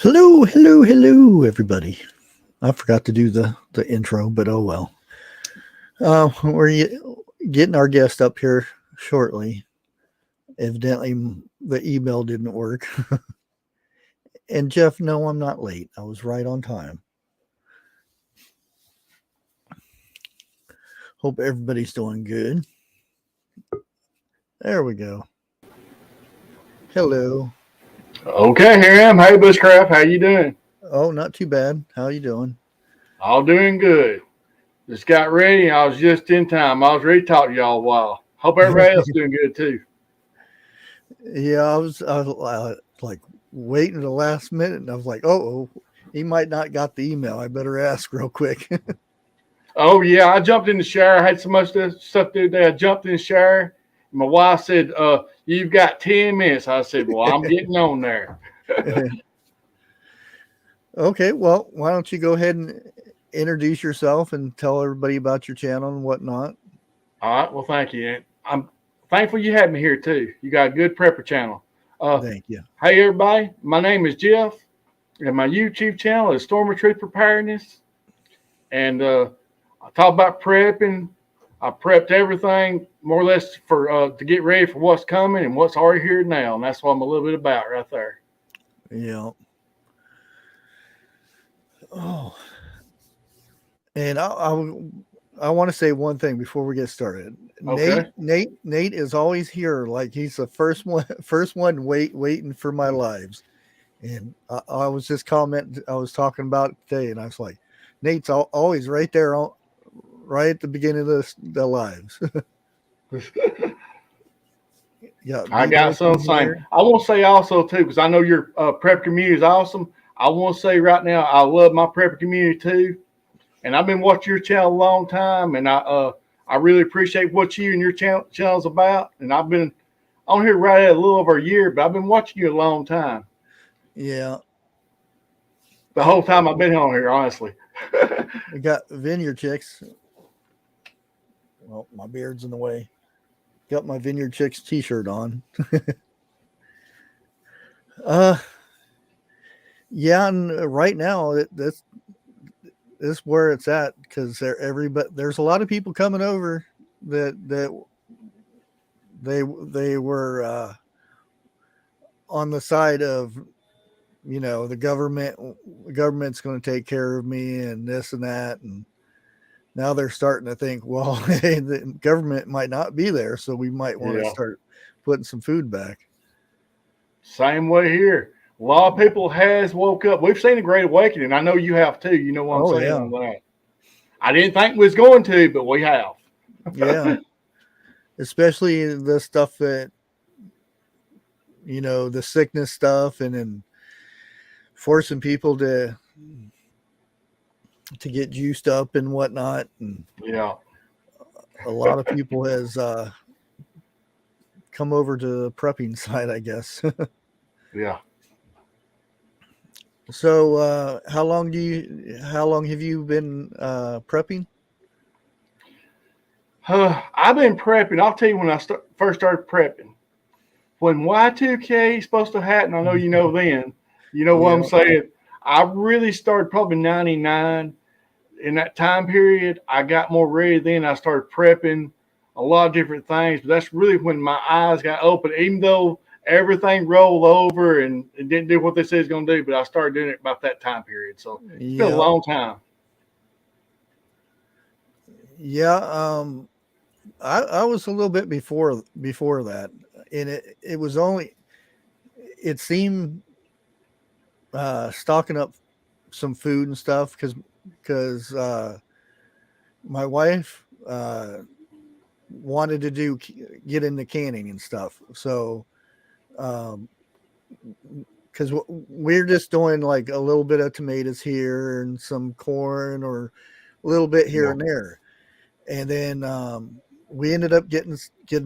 Hello, hello, hello, everybody. I forgot to do the intro, but oh well. We're getting our guest up here shortly. Evidently, the email didn't work. And Jeff, no, I'm not late. I was right on time. Hope everybody's doing good. There we go. Hello. Okay, here I am. Hey, Bushcraft, how you doing? Oh, not too bad. How you doing? All doing good. Just got ready. I was just in time. I was ready to talk to y'all a while. Hope everybody else doing good too. Yeah, I was like waiting the last minute, and I was like, oh, he might not got the email. I better ask real quick. Oh yeah, I jumped in the shower. I had so much stuff to do today. I jumped in the shower. My wife said, "You've got 10 minutes." I said, "Well, I'm getting on there." Okay, well, why don't you go ahead and introduce yourself and tell everybody about your channel and whatnot? All right. Well, thank you. And I'm thankful you had me here too. You got a good prepper channel. Uh, Thank you. hey everybody, my name is Jeff, and my YouTube channel is Storm of Truth Preparedness. And I talk about prepping. I prepped everything more or less for to get ready for what's coming and what's already here now, and that's what I'm a little bit about right there. Yeah. Oh, and I want to say one thing before we get started. Okay. Nate is always here, like he's the first one waiting for my lives. And I was just commenting, I was talking about it today, and I was like, Nate's always right there, right at the beginning of the lives. Yeah, I be got some open saying. here. I want to say also too, because I know your prep community is awesome. I want to say right now, I love my prep community too, and I've been watching your channel a long time, and I really appreciate what you and your channel's about. And I've been on here right at a little over a year, but I've been watching you a long time. Yeah. The whole time I've been on here, honestly. We got Vineyard Chicks. Well, my beard's in the way. Got my Vineyard Chicks t-shirt on. uh yeah, and right now this is where it's at because there's a lot of people coming over that they were on the side of the government's going to take care of me and this and that, and now they're starting to think, well, hey, the government might not be there, so we might want to Yeah. start putting some food back. Same way here. A lot of people has woke up. We've seen a great awakening. I know you have too. You know what I'm Oh saying yeah. on that. I didn't think we was going to, but we have. Yeah, especially the stuff that the sickness stuff, and then forcing people to get juiced up and whatnot, and Yeah. a lot of people has come over to the prepping side, I guess. Yeah. So how long have you been prepping? I've been prepping. I'll tell you when I first started prepping. When Y2K is supposed to happen, I know you know then. You know what I'm Yeah. saying? I really started probably 99. In that time period, I got more ready then. I started prepping a lot of different things. But that's really when my eyes got open, even though everything rolled over and it didn't do what they said it's going to do. But I started doing it about that time period. So it's been a Yeah. long time. Yeah. I was a little bit before that, and it was only it seemed stocking up some food and stuff because my wife wanted to get into canning and stuff. So um, because we're just doing like a little bit of tomatoes here and some corn or a little bit here Yeah. and there, and then we ended up getting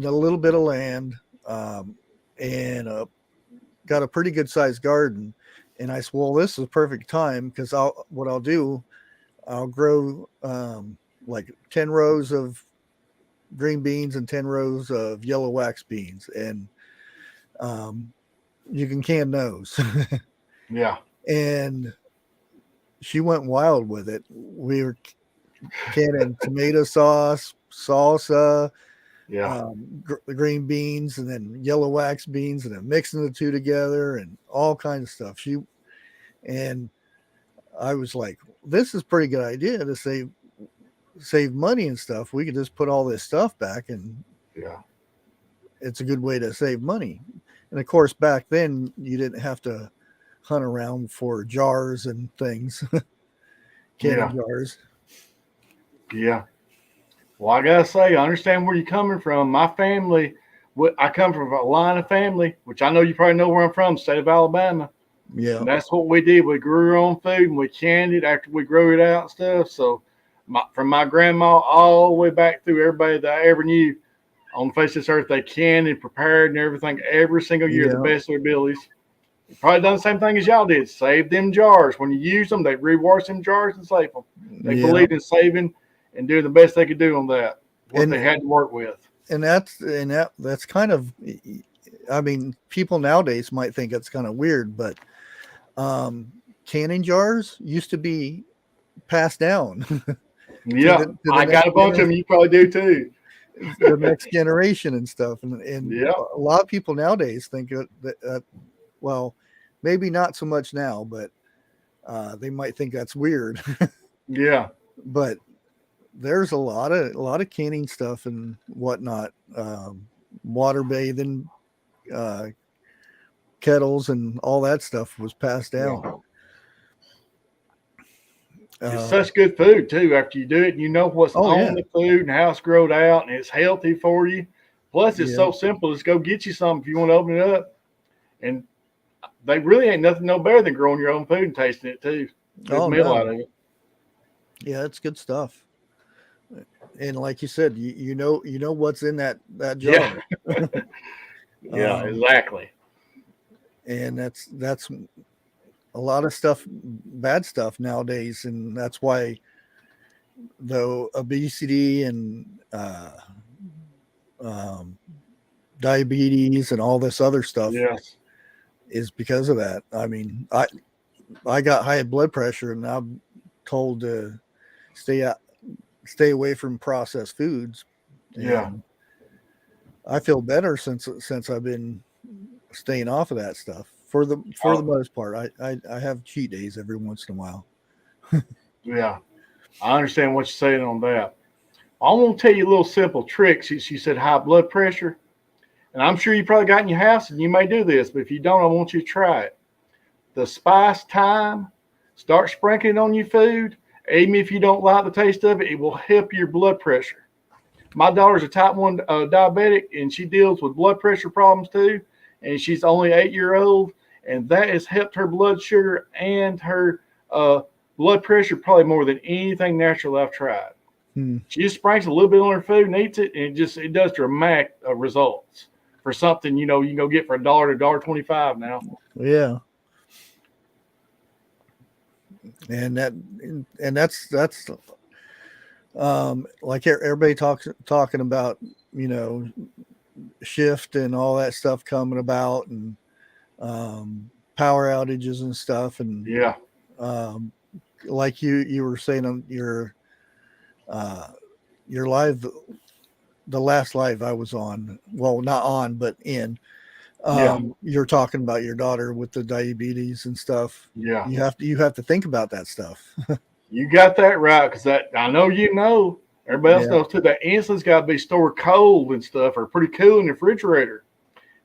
a little bit of land, um, and got a pretty good sized garden. And I said, well, this is a perfect time because I'll do, I'll grow like 10 rows of green beans and 10 rows of yellow wax beans, and um, you can can those. Yeah. and she went wild with it. We were canning tomato sauce, salsa, Yeah. the green beans, and then yellow wax beans, and then mixing the two together, and all kinds of stuff. And I was like, "This is a pretty good idea to save money and stuff. We could just put all this stuff back, and Yeah. it's a good way to save money." And of course, back then you didn't have to hunt around for jars and things, canning Yeah. jars. Yeah. Well, I gotta say, I understand where you're coming from. My family, I come from a line of family, which I know you probably know where I'm from, state of Alabama. Yeah, And that's what we did. We grew our own food and we canned it after we grew it out and stuff. So from my grandma all the way back through everybody that I ever knew on the face of this earth, they canned and prepared and everything every single year, the yeah, best of their abilities. They probably done the same thing as y'all did. Save them jars. When you use them, they rewash them jars and save them. They yeah. believed in saving and doing the best they could do on that, what And they had to work with. that's kind of, I mean, people nowadays might think it's kind of weird, but canning jars used to be passed down Yeah, to the I next got a bunch of them. You probably do too. the next generation and stuff. And Yeah, a lot of people nowadays think that well, maybe not so much now, but they might think that's weird. yeah, But there's a lot of canning stuff and whatnot, water bathing, uh, kettles, and all that stuff was passed yeah. down. It's Uh, such good food too. After you do it, you know what's oh on yeah, the food and how it's growed out, and it's healthy for you. Plus, it's yeah, so simple. Just go get you some if you want to open it up. And they really ain't nothing no better than growing your own food and tasting it too. Good oh meal out no, of it. yeah, it's good stuff. And like you said, you know what's in that Yeah, jar. yeah, um, exactly. and that's a lot of stuff, bad stuff nowadays, and that's why the obesity and um, diabetes and all this other stuff Yes. is because of that. I mean, I got high blood pressure, and I'm told to stay out, stay away from processed foods, Yeah. and I feel better since I've been staying off of that stuff for the Oh, most part. I have cheat days every once in a while. yeah. I understand what you're saying on that. I want to tell you a little simple trick. She said high blood pressure, and I'm sure you probably got in your house and you may do this, but if you don't, I want you to try it. The spice thyme, start sprinkling on your food. Even if you don't like the taste of it, it will help your blood pressure. My daughter's a type 1 diabetic, and she deals with blood pressure problems too. And she's only 8 years old, and that has helped her blood sugar and her uh, blood pressure probably more than anything natural I've tried. Hmm. She just sprinkles a little bit on her food and eats it, and it does dramatic results for something you can go get for $1 to $1.25 now. Yeah, and that's like everybody talking about, you know, shift and all that stuff coming about, and power outages and stuff, and Yeah, um, like you were saying on uh, your live, the last live I was on, well, not on but in, yeah, you're talking about your daughter with the diabetes and stuff. yeah. You have to think about that stuff. You got that right, because that I know you know. Everybody else Yeah, knows too. That insulin's got to be stored cold and stuff, or pretty cool in the refrigerator,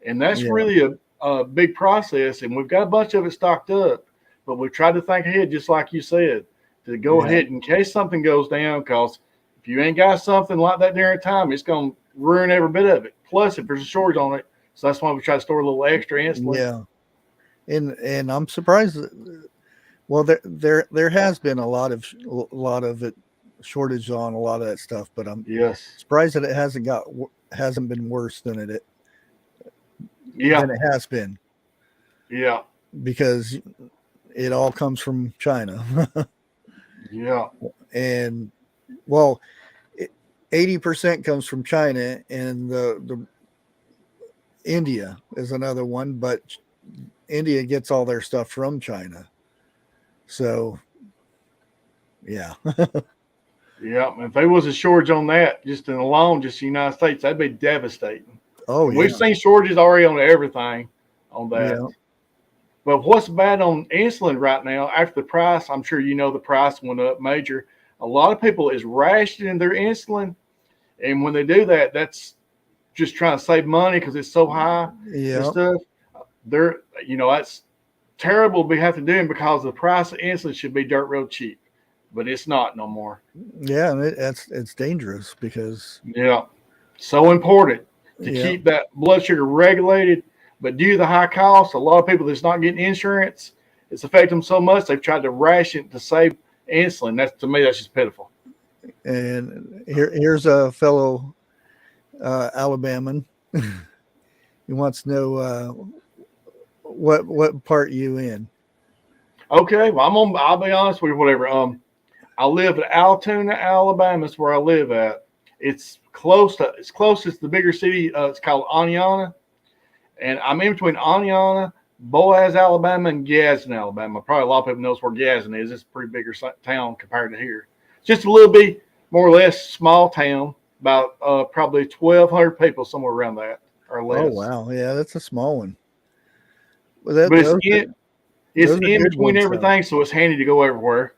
and that's yeah, really a big process. And we've got a bunch of it stocked up, but we tried to think ahead, just like you said, to go yeah, ahead in case something goes down. Because if you ain't got something like that during time, it's gonna ruin every bit of it. Plus, if there's a shortage on it, so that's why we try to store a little extra insulin. yeah. And I'm surprised. Well, there has been a lot of it shortage on a lot of that stuff, but I'm Yes. surprised that it hasn't been worse Yeah. than it has been, Yeah. because it all comes from China. Yeah. And well, 80% comes from China, and the India is another one, but India gets all their stuff from China. So, yeah. Yeah, if there was a shortage on that, just in alone, just the United States, that'd be devastating. Oh, And yeah. we've seen shortages already on everything on that. Yeah. But what's bad on insulin right now, after the price, I'm sure you know the price went up major. A lot of people is rationing their insulin. And when they do that, that's just trying to save money because it's so high and Yeah. stuff. They're, that's terrible to have to do because the price of insulin should be dirt real cheap, but it's not no more. Yeah. And it's dangerous because, Yeah. So important to yeah. keep that blood sugar regulated. But due to the high cost, a lot of people that's not getting insurance, it's affected them so much they've tried to ration to save insulin. That's, to me, that's just pitiful. And here's a fellow Alabaman. He wants to know what part you in. Okay, well, I'll be honest with you, whatever. I live at Altoona, Alabama. Is where I live at. It's closest to the bigger city. It's called Aniana, and I'm in between Aniana, Boaz, Alabama, and Gadsden, Alabama. Probably a lot of people knows where Gadsden is. It's a pretty bigger town compared to here. It's just a little bit more or less small town, about probably 1,200 people, somewhere around that or less. Oh, wow. Yeah, that's a small one. Well, But it's those are in good between ones, everything, so it's handy to go everywhere.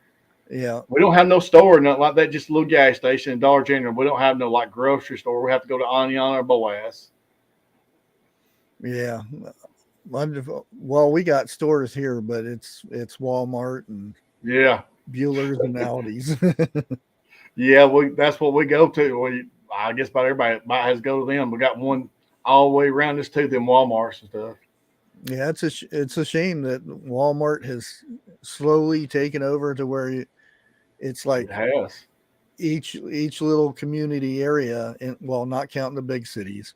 Yeah. We don't have no store or nothing like that, just a little gas station and Dollar General. We don't have no like grocery store. We have to go to Aniana or Boaz. Yeah. Wonderful. Well, we got stores here, but it's Walmart and Yeah. Bueller's and Aldi's. Yeah, that's what we go to. I guess about everybody has to go to them. We got one all the way around us too, them Walmarts and stuff. Yeah, it's a shame that Walmart has slowly taken over to where it's like It has. each little community area, and well, not counting the big cities,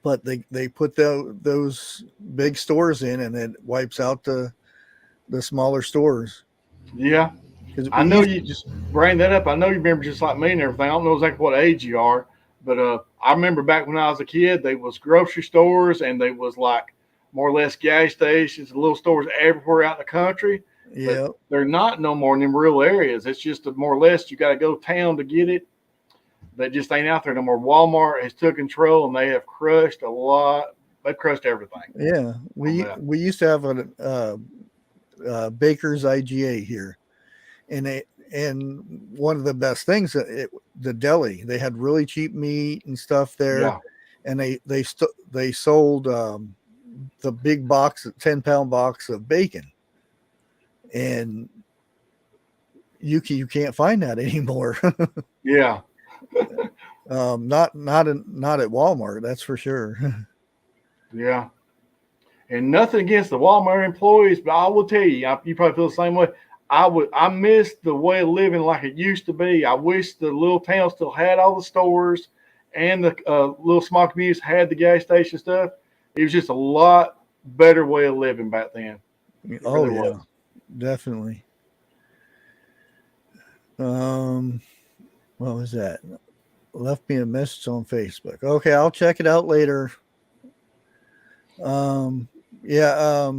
but they put those big stores in, and it wipes out the smaller stores. Yeah. Because I we know used you just bring that up. I know you remember just like me and everything. I don't know exactly what age you are, but I remember back when I was a kid, there was grocery stores and they was like more or less gas stations and little stores everywhere out in the country. yeah, But they're not no more in them real areas. It's just more or less you got to go town to get it. That just ain't out there no more. Walmart has took control and they have crushed a lot. They've crushed everything. yeah. We used to have a Baker's IGA here, and one of the best things the deli, they had really cheap meat and stuff there. Yeah. And they sold the big box, 10-pound box of bacon, and you can't find that anymore. Yeah. Not at Walmart, that's for sure. Yeah. And nothing against the Walmart employees, but I will tell you, you probably feel the same way. I miss the way of living like it used to be. I wish the little town still had all the stores and the little small communities had the gas station stuff. It was just a lot better way of living back then. Oh really yeah, was. definitely. What was that? Left me a message on Facebook. Okay, I'll check it out later. Yeah.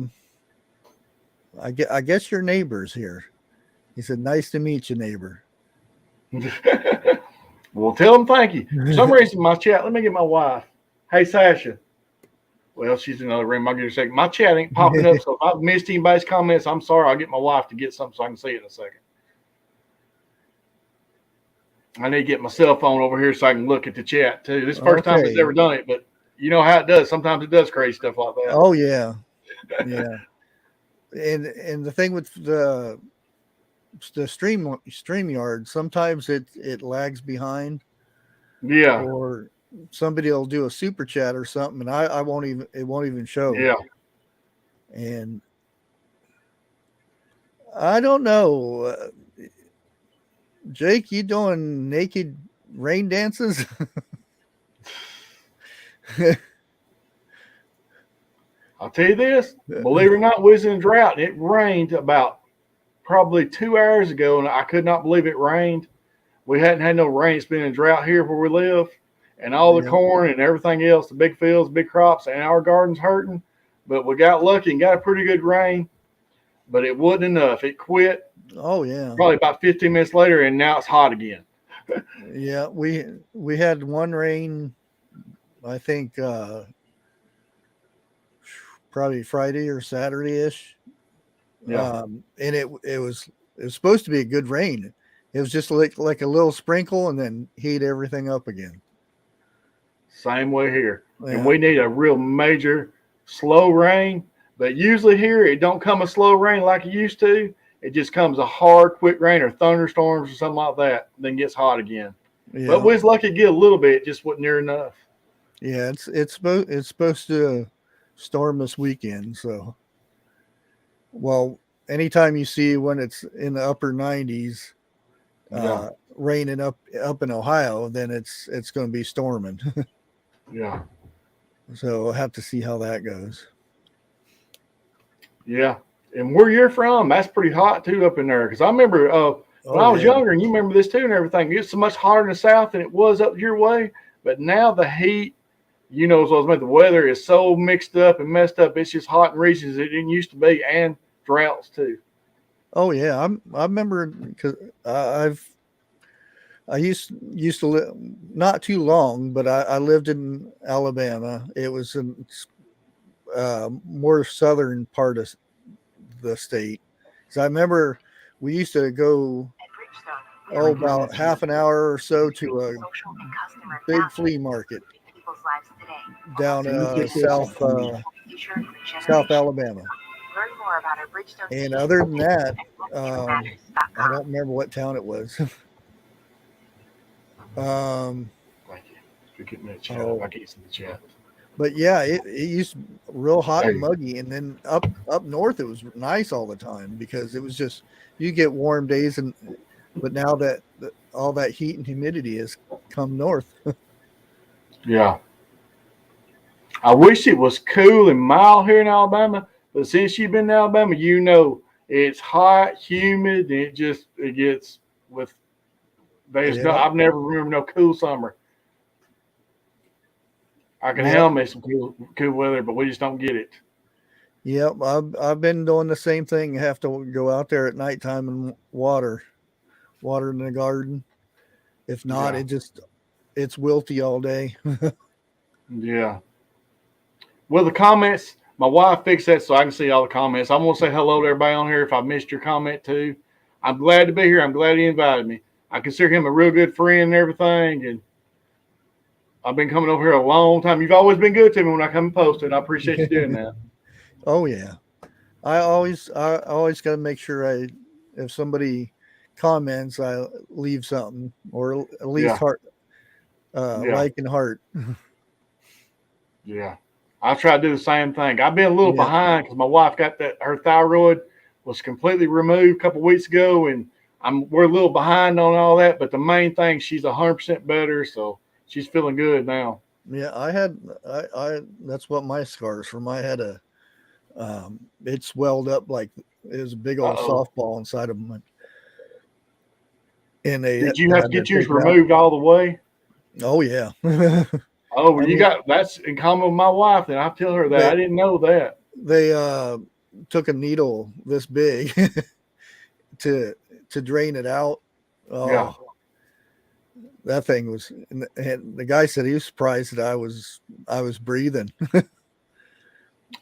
I guess your neighbor's here. He said, "Nice to meet you, neighbor." Well, tell them thank you. For some reason, my chat, let me get my wife. Hey, Sasha. Well, she's in another room. I'll get her a second. My chat ain't popping up, so if I've missed anybody's comments, I'm sorry. I'll get my wife to get something so I can see it in a second. I need to get my cell phone over here so I can look at the chat, too. This is the first time it's ever done it, but you know how it does. Sometimes it does crazy stuff like that. Oh, yeah. Yeah. And the thing with the StreamYard, sometimes it lags behind. Yeah. Or somebody will do a super chat or something, and it won't even show. Yeah. And I don't know. Jake, you doing naked rain dances? I'll tell you this, believe it or not, we was in a drought. It rained about probably 2 hours ago, and I could not believe it rained. We hadn't had no rain. It's been a drought here where we live, and all the corn and everything else, the big fields, big crops, and our garden's hurting. But we got lucky and got a pretty good rain. but it wasn't enough. It quit Oh yeah. probably about 15 minutes later, and now it's hot again. Yeah, we had one rain, I think probably Friday or Saturday ish. Yeah. And it was supposed to be a good rain. It was just like a little sprinkle and then heat everything up again. Same way here. And Yeah. we need a real major slow rain. But usually here it don't come a slow rain like it used to. It just comes a hard, quick rain or thunderstorms or something like that, then gets hot again. But Yeah. we was lucky to get a little bit, just wasn't near enough. Yeah, it's supposed to storm this weekend, so well, anytime you see when it's in the upper 90s Yeah, raining up in Ohio, then it's going to be storming. yeah, So we'll have to see how that goes. yeah. And where you're from, that's pretty hot too up in there. Because I remember when Oh I was yeah. younger, and you remember this too and everything, it's so much hotter in the south than it was up your way. But now the heat, as well as the weather is so mixed up and messed up. It's just hot in regions it didn't used to be, and droughts too. Oh yeah. I remember because I used to live not too long, but I lived in Alabama. It was in more southern part of the state. So I remember we used to go about half an hour or so to a big flea market down Let me get this one for me. South Alabama. And other than that, I don't remember what town it was. Thank you. For getting that chat. Oh, I can't see the chat. but yeah, it used real hot There and you go. muggy, and then up north it was nice all the time because it was just you get warm days, but now that all that heat and humidity has come north. Yeah. I wish it was cool and mild here in Alabama, but since you've been in Alabama, it's hot, humid, and it gets with there's no Yep, I've never remember no cool summer. I can yep, handle me some cool weather, but we just don't get it. yep. I've been doing the same thing. Have to go out there at nighttime and water in the garden. If not, Yeah. it's wilty all day. Yeah. Well, the comments, my wife fixed that so I can see all the comments. I want to say hello to everybody on here if I missed your comment too. I'm glad to be here. I'm glad he invited me. I consider him a real good friend and everything, and I've been coming over here a long time. You've always been good to me when I come and post it. I appreciate you doing that. Oh yeah. I always got to make sure if somebody comments, I leave something or at least Yeah, heart, yeah, like and heart. yeah. I try to do the same thing. I've been a little Yeah. behind because my wife got her thyroid was completely removed a couple weeks ago, and we're a little behind on all that. But the main thing, she's 100% better, so she's feeling good now. Yeah. That's what my scars from. I had it swelled up like it was a big Uh old oh. softball inside of my, and they Did you have to had to get yours take it out. removed all the way? Oh yeah. Oh, well, I you mean, got that's in common with my wife. Then I tell her that they I didn't know that. they took a needle this big to drain it out. Yeah, Oh, that thing was. And the guy said he was surprised that I was breathing. you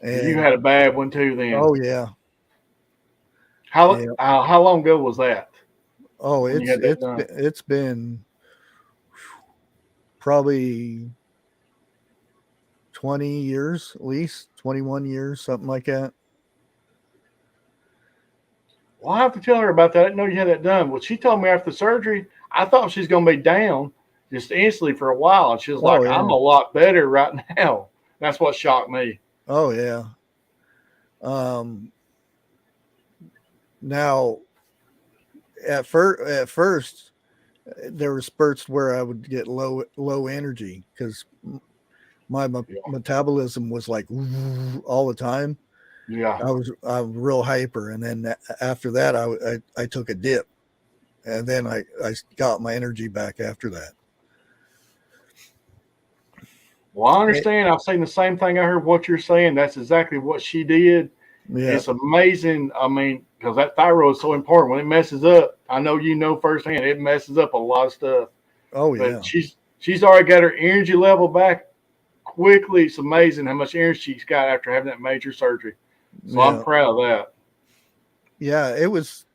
And had a bad one too. Then oh yeah, how yeah. how long ago was that Oh, when you it's had that it's done? it's been probably 20 years, at least 21 years, something like that. Well, I have to tell her about that. I didn't know you had that done. Well, she told me after the surgery, I thought she's going to be down just instantly for a while. And she was Oh like, I'm yeah. a lot better right now. That's what shocked me. Oh yeah. Um, Now at first there were spurts where I would get low energy because my Yeah. metabolism was like all the time. Yeah. I'm real hyper, and then after that I took a dip, and then I got my energy back after that. Well, I Eh, understand. I've seen the same thing. I heard what you're saying. That's exactly what she did. Yeah. It's amazing. I mean, because that thyroid is so important. When it messes up, I know you know firsthand, it messes up a lot of stuff. Oh But yeah. she's already got her energy level back quickly. It's amazing how much energy she's got after having that major surgery. So I'm Yeah. proud of that. Yeah. It was.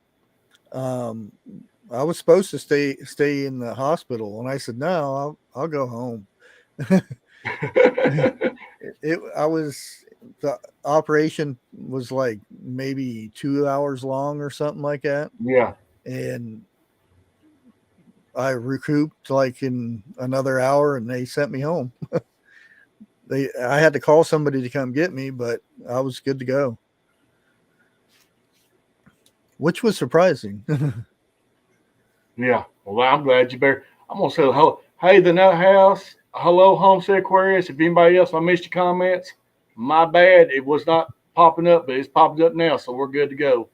Um, I was supposed to stay in the hospital, and I said no. I'll go home. I was the operation was like maybe 2 hours long or something like that, Yeah. and I recouped like in another hour, and they sent me home. I had to call somebody to come get me, but I was good to go, which was surprising. Yeah. Well, I'm glad you better. I'm going to say hello. Hey, the Nut House. Hello, Homestead Aquarius. If anybody else, I missed your comments, my bad. It was not popping up, but it's popped up now, so we're good to go.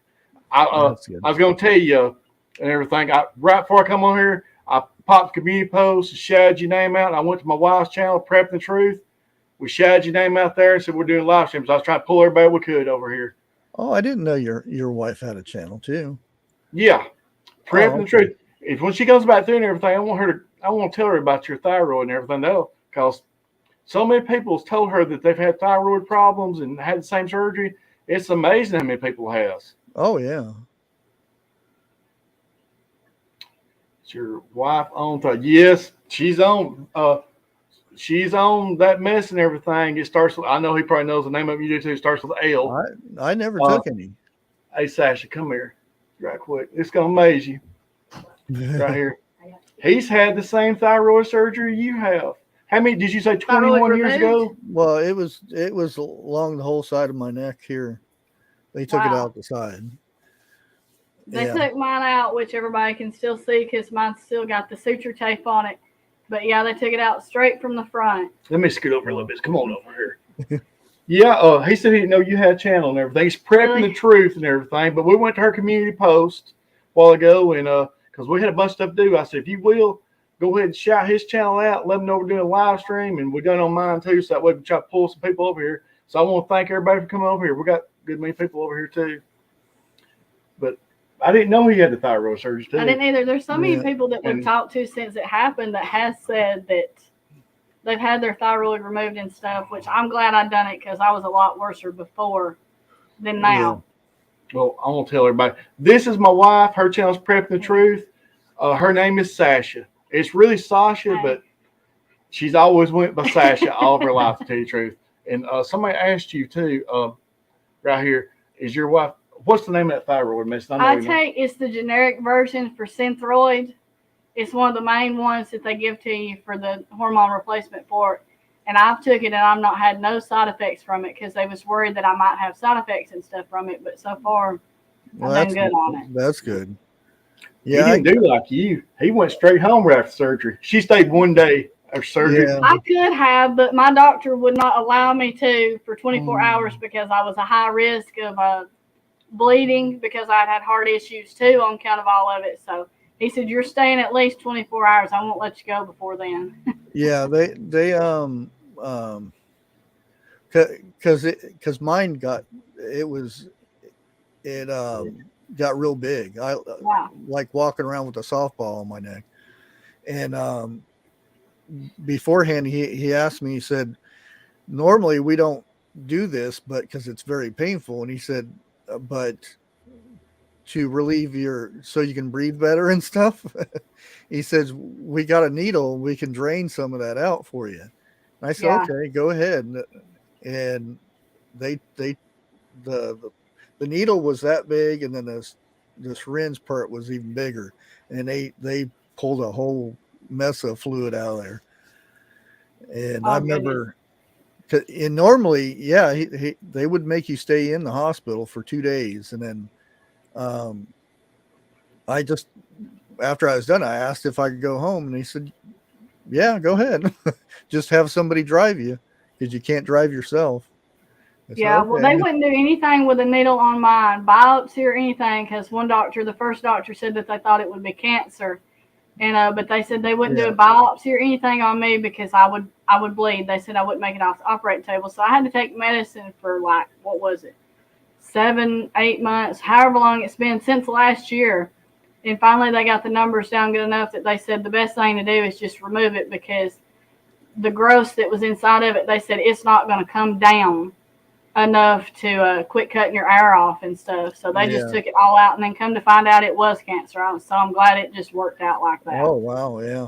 That's good. I was going to tell you and everything. Right before I come on here, I popped the community post, shouted your name out. I went to my wife's channel, Prepping the Truth. We shouted your name out there and said we're doing live streams. I was trying to pull everybody we could over here. Oh, I didn't know your wife had a channel too. Yeah, Prepping Oh, the okay. Truth. If when she goes back through and everything, I want to tell her about your thyroid and everything though, because so many people have told her that they've had thyroid problems and had the same surgery. It's amazing how many people has. Oh yeah. Is your wife on? Yes, she's on. She's on that mess and everything. It starts with, I know he probably knows the name of it. You do too. It starts with L. I never Uh, took any. hey, Sasha, come here right quick. It's going to amaze you right here. He's had the same thyroid surgery you have. How many did you say? 21 years ago? Well, it was along the whole side of my neck here. They took it out the side. They Yeah. took mine out, which everybody can still see because mine's still got the suture tape on it. But yeah, they took it out straight from the front. Let me scoot over a little bit. Come on over here. Yeah, he said he didn't know you had a channel and everything. He's prepping Really? the truth and everything. But we went to her community post a while ago, and because we had a bunch of stuff to do, I said, if you will, go ahead and shout his channel out, let them know we're doing a live stream, and we're done on mine too, so that way we can try to pull some people over here. So I want to thank everybody for coming over here. We got a good many people over here too. But I didn't know he had the thyroid surgery too. I didn't either. There's so many Yeah. people that we've And- talked to since it happened that has said that they've had their thyroid removed and stuff, which I'm glad I done it because I was a lot worse before than now. Well, I want to tell everybody. This is my wife. Her channel's Prepping the Truth. Her name is Sasha. It's really Sasha, but she's always went by Sasha all of her life, to tell you the truth. And somebody asked you too, right here, is your wife, what's the name of that thyroid medicine? I take it's the generic version for Synthroid. It's one of the main ones that they give to you for the hormone replacement for it. And I've took it and I've not had no side effects from it because they was worried that I might have side effects and stuff from it. But so far, Well, I've done good on it. That's good. He Yeah. didn't do like you. He went straight home right after surgery. She stayed one day after surgery. Yeah. I could have, but my doctor would not allow me to for 24 hours because I was a high risk of bleeding because I'd had heart issues too on account of all of it. So he said, you're staying at least 24 hours. I won't let you go before then. Yeah. Because mine got got real big. I Wow. like walking around with a softball on my neck. And beforehand, he asked me. He said, "Normally we don't do this, but because it's very painful." And he said, "But to relieve so you can breathe better and stuff." He says, "We got a needle. We can drain some of that out for you." And I said, Yeah. "Okay, go ahead." And the needle was that big, and then the syringe part was even bigger, and they pulled a whole mess of fluid out of there. And I remember, and normally, yeah, they would make you stay in the hospital for 2 days, and then I just, after I was done, I asked if I could go home, and he said, "Yeah, go ahead. Just have somebody drive you because you can't drive yourself." I said, Yeah, well, they wouldn't do anything with a needle on mine, biopsy or anything, because the first doctor said that they thought it would be cancer, and but they said they wouldn't do a biopsy or anything on me because I would bleed. They said I wouldn't make it off the operating table, so I had to take medicine for like, what was it, 7, 8 months, however long it's been since last year. And finally they got the numbers down good enough that they said the best thing to do is just remove it, because the growth that was inside of it, they said it's not going to come down enough to quit cutting your air off and stuff. So they just took it all out, and then come to find out it was cancer. So I'm glad it just worked out like that. Oh, wow. Yeah.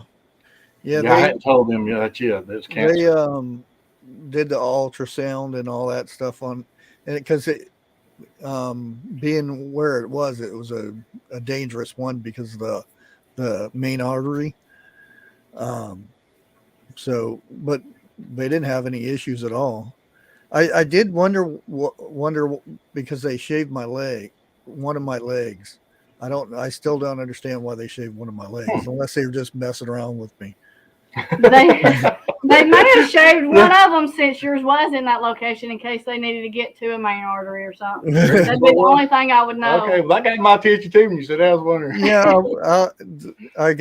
Yeah, I hadn't told them that it's cancer. They did the ultrasound and all that stuff on, and because it being where it was a dangerous one because of the main artery. So, but they didn't have any issues at all. I did wonder because they shaved my leg, one of my legs. I still don't understand why they shaved one of my legs, unless they were just messing around with me. They may have shaved one of them since yours was in that location in case they needed to get to a main artery or something. That'd be the only thing I would know. Okay, well, that got my attention too when you said that. I was wondering. Yeah, I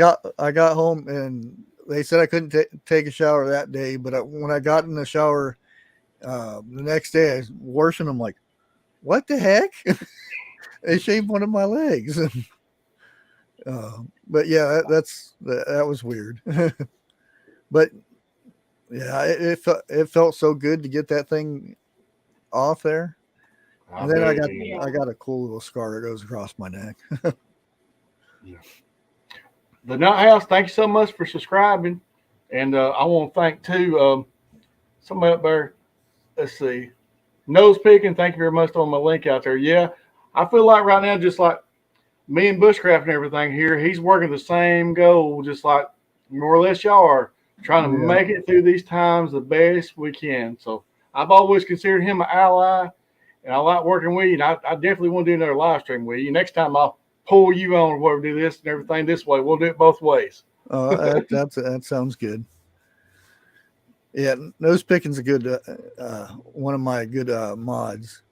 got home and they said I couldn't take a shower that day, but when I got in the shower the next day, I was washing them like, what the heck? They shaved one of my legs. But yeah, that was weird. But yeah, it felt so good to get that thing off there. And then I got a cool little scar that goes across my neck. Yeah. The Nut House, thank you so much for subscribing. And I want to thank too somebody up there. Let's see. Nose Picking, thank you very much on my link out there. Yeah, I feel like right now, just like me and Bushcraft and everything here, he's working the same goal, just like more or less y'all are, trying to make it through these times the best we can. So I've always considered him an ally, and I like working with you. And I definitely want to do another live stream with you. Next time I'll pull you on where we do this and everything this way. We'll do it both ways. That sounds good. Yeah, Nose Picking's a good one of my good mods.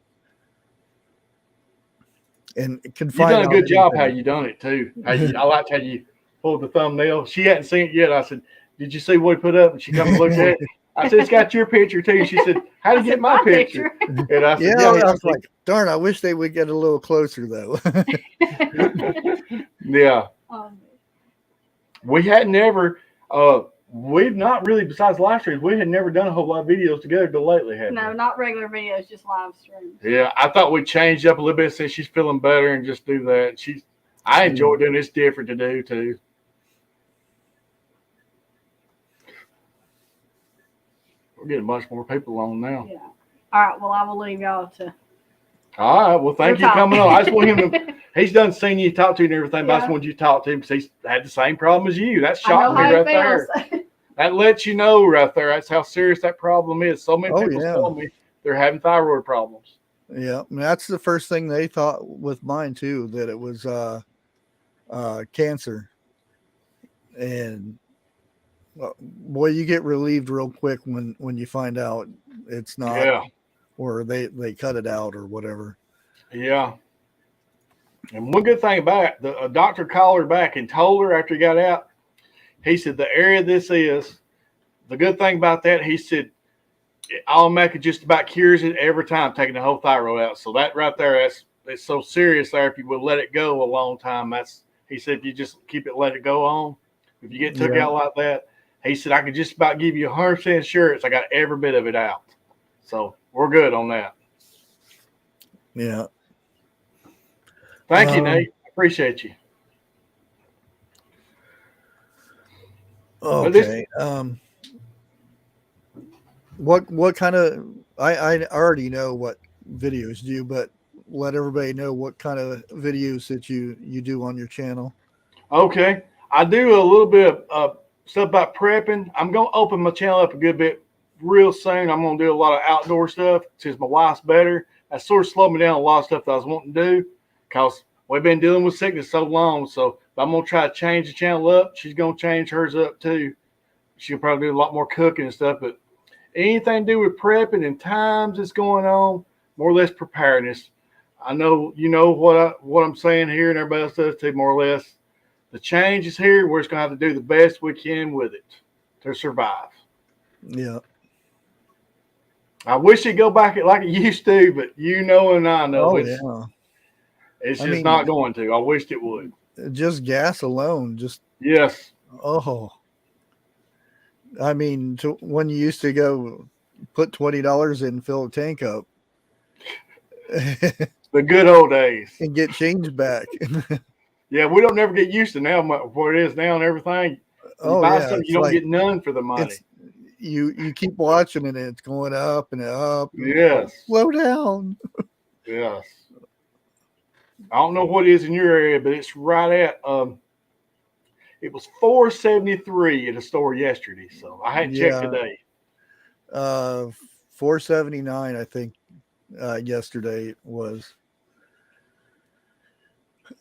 And You've done a good job how you done it too. I liked how you pulled the thumbnail. She hadn't seen it yet. I said, "Did you see what he put up?" And she come and looked at it. I said, "It's got your picture too." She said, "How did you get my picture?" And I said, I was like, "Darn, I wish they would get a little closer though." Yeah. We had never we've not really, besides live streams, we had never done a whole lot of videos together till lately, have we? No, not regular videos, just live streams. Yeah, I thought we'd change up a little bit since she's feeling better and just do that. I enjoy doing this different to do too. We're getting much more people on now. Yeah. All right. Well, I will leave y'all to. All right. Well, thank you for coming on. I just want him to. He's done seen you talk to and everything, but I just wanted you to talk to him because he's had the same problem as you. That's shocking me right there. That lets you know right there. That's how serious that problem is. So many people tell me they're having thyroid problems. Yeah, I mean, that's the first thing they thought with mine too, that it was cancer. And boy, you get relieved real quick when you find out it's not, or they cut it out or whatever. Yeah. And one good thing about it, a doctor called her back and told her after he got out, he said, the area this is, the good thing about that, he said, it automatically just about cures it every time taking the whole thyroid out. So that right there, it's so serious there. If you would let it go a long time, he said, if you just keep it, let it go on. If you get took out like that, he said, I could just about give you 100% assurance I got every bit of it out. So we're good on that. Yeah. Thank you, Nate. Appreciate you. Okay. What kind of I already know what videos do, but let everybody know what kind of videos that you do on your channel. Okay. I do a little bit of stuff about prepping. I'm going to open my channel up a good bit real soon. I'm going to do a lot of outdoor stuff since my wife's better. That sort of slowed me down a lot of stuff that I was wanting to do because we've been dealing with sickness so long. So I'm going to try to change the channel up. She's going to change hers up too. She'll probably do a lot more cooking and stuff, but anything to do with prepping and times that's going on, more or less preparedness. I know you know what I'm saying here, and everybody else does too, more or less. The change is here. We're just going to have to do the best we can with it to survive. Yeah. I wish it'd go back like it used to, but you know and I know Oh it's yeah. it's I just mean, not going to. I wished it would. just gas alone, just Yes. oh. I mean, when you used to go put $20 in, fill a tank up, The good old days. and get change back. Yeah, we don't never get used to now what it is now and everything. You Oh buy yeah, something, you it's don't like get none for the money. it's you keep watching it and it's going up and up. Yes. Slow down. Yes. I don't know what it is in your area, but it's right at it was $4.73 at a store yesterday, so I hadn't checked Yeah. today. 479, I think, yesterday was.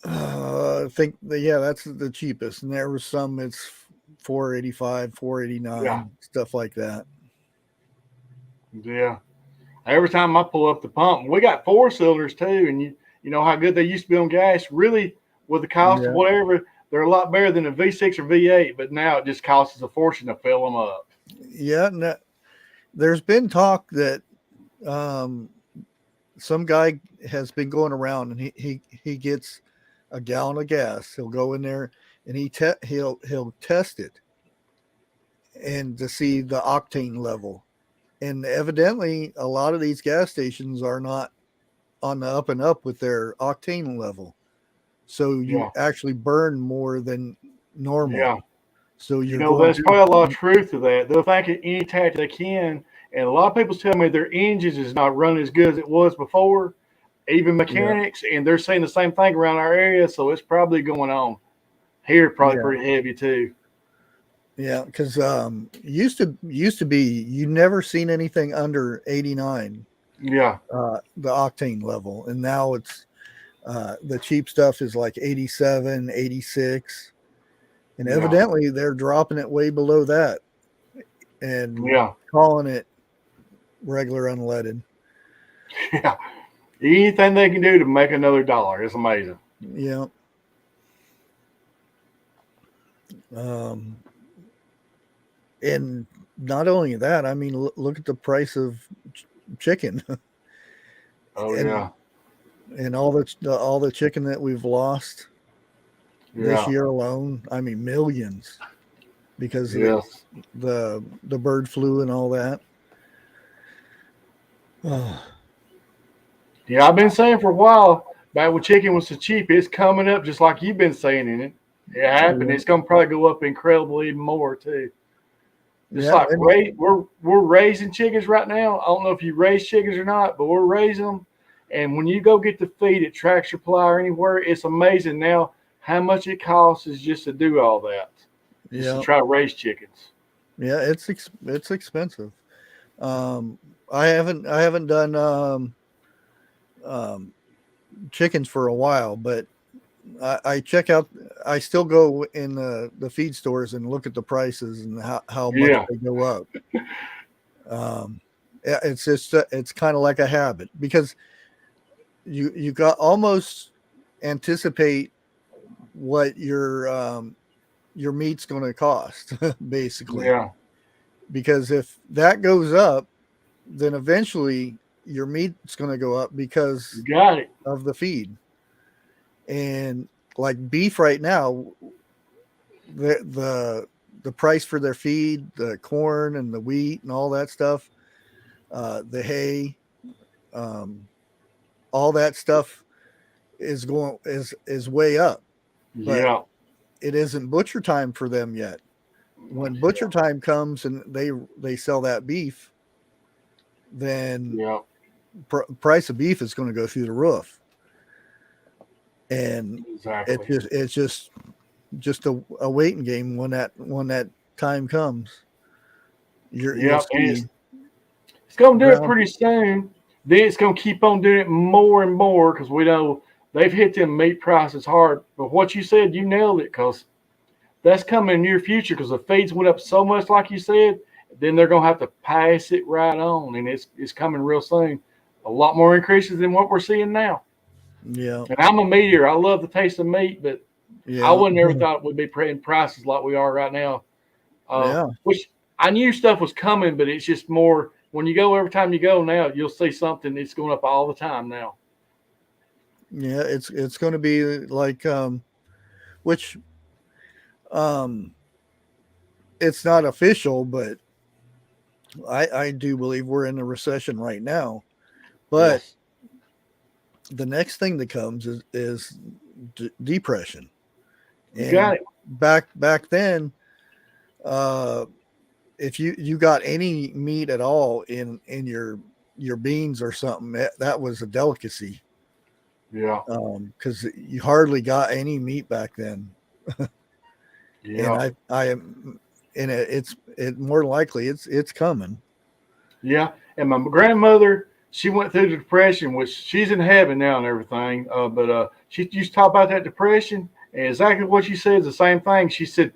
I think that's the cheapest, and there was some it's 485, 489, Yeah. stuff like that. Yeah. Every time I pull up the pump, we got 4-cylinders too, and you know how good they used to be on gas. Really, with the cost of Yeah. whatever, they're a lot better than a V6 or V8, but now it just costs us a fortune to fill them up. Yeah, there's been talk that some guy has been going around and he gets a gallon of gas. He'll go in there and he'll test it and to see the octane level. And evidently, a lot of these gas stations are not on the up and up with their octane level. So you actually burn more than normal. Yeah. So you're there's probably a lot of truth to that. They'll think at any tactic they can. And a lot of people tell me their engines is not running as good as it was before, even mechanics. And they're saying the same thing around our area. So it's probably going on here, probably pretty heavy too. Yeah, because used to be you never seen anything under 89. Yeah, the octane level, and now it's the cheap stuff is like 87, 86, and evidently they're dropping it way below that and calling it regular unleaded. Yeah, anything they can do to make another dollar is amazing. Yeah. And not only that, I mean, look at the price of chicken. Oh and all the chicken that we've lost this year alone. I mean, millions because of the bird flu and all that. Yeah, I've been saying for a while back when chicken was so cheap, it's coming up just like you've been saying in it. It happened. Yeah. It's going to probably go up incredibly even more too. Just like and we're raising chickens right now. I don't know if you raise chickens or not, but we're raising them. And when you go get the feed at Tractor Supply or anywhere, it's amazing now how much it costs is just to do all that. Just to try to raise chickens. Yeah, it's expensive. I haven't done chickens for a while, but I check out. I still go in the feed stores and look at the prices and how much they go up. It's just it's kind of like a habit because you got almost anticipate what your meat's going to cost basically. Yeah. Because if that goes up, then eventually your meat's going to go up because of the feed. And like beef right now, the price for their feed, the corn and the wheat and all that stuff, the hay, all that stuff is way up. But it isn't butcher time for them yet. When butcher time comes and they sell that beef, then price of beef is going to go through the roof. And it's just a waiting game when that time comes. It's going to do it pretty soon. Then it's going to keep on doing it more and more because we know they've hit them meat prices hard. But what you said, you nailed it because that's coming in the near future because the feeds went up so much, like you said. Then they're going to have to pass it right on, and it's coming real soon. A lot more increases than what we're seeing now. Yeah. And I'm a meat eater. I love the taste of meat, but I wouldn't ever thought we'd be paying prices like we are right now. Which I knew stuff was coming, but it's just more when you go, every time you go now, you'll see something that's going up all the time now. Yeah, it's going to be like which it's not official, but I do believe we're in a recession right now. But Yes. the next thing that comes is depression. You got And it. back then, uh, if you got any meat at all in your beans or something, that was a delicacy. Yeah. Because you hardly got any meat back then. And Yeah. I am, and it more likely it's coming. Yeah. And my grandmother, she went through the depression, which she's in heaven now and everything. But she used to talk about that depression, and exactly what she said is the same thing. She said